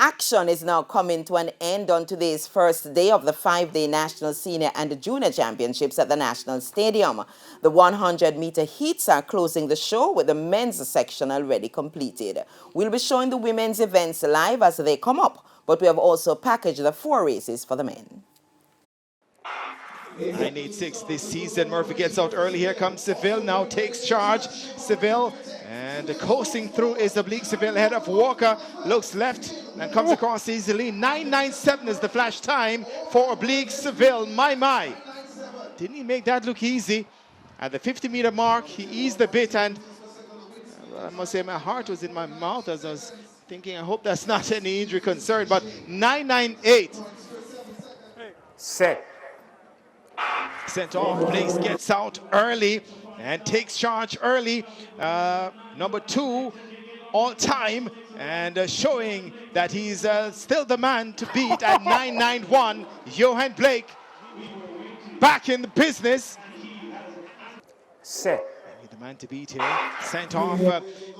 action is now coming to an end on today's first day of the 5-day National Senior and Junior Championships at the National Stadium. The 100-meter heats are closing the show with the men's section already completed. We'll be showing the women's events live as they come up, but we have also packaged the 4 races for the men. 986 this season. Murphy gets out early. Here comes Seville, now takes charge. Seville, and coasting through is Oblique Seville ahead of Walker. Looks left and comes across easily. 997 is the flash time for Oblique Seville. My. Didn't he make that look easy? At the 50-meter mark, he eased a bit, and I must say my heart was in my mouth as I was thinking, I hope that's not any injury concern, but 998. Set. Sent off, Blaze gets out early and takes charge early. Number 2 all time, and showing that he's still the man to beat at 991. Johan Blake back in the business. Set. The man to beat here, sent off,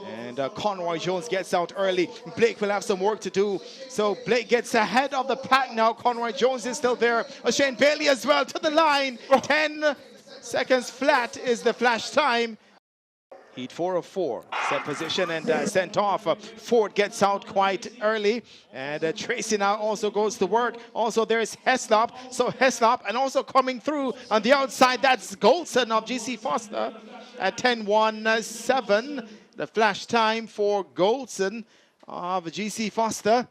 and Conroy Jones gets out early. Blake will have some work to do, so Blake gets ahead of the pack now. Conroy Jones is still there. Shane Bailey as well to the line. 10 seconds flat is the flash time. Heat 4 of 4, set position and sent off. Ford gets out quite early, and Tracy now also goes to work. Also there's Heslop, so Heslop, and also coming through on the outside, that's Goldson of GC Foster at 10:17. The flash time for Goldson of GC Foster.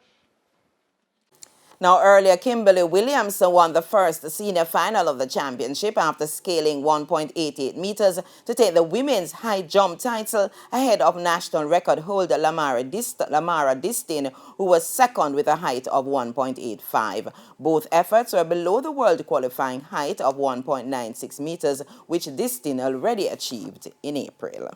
Now, earlier, Kimberly Williamson won the first senior final of the championship after scaling 1.88 meters to take the women's high jump title ahead of national record holder Lamara Distin, who was second with a height of 1.85. Both efforts were below the world qualifying height of 1.96 meters, which Distin already achieved in April.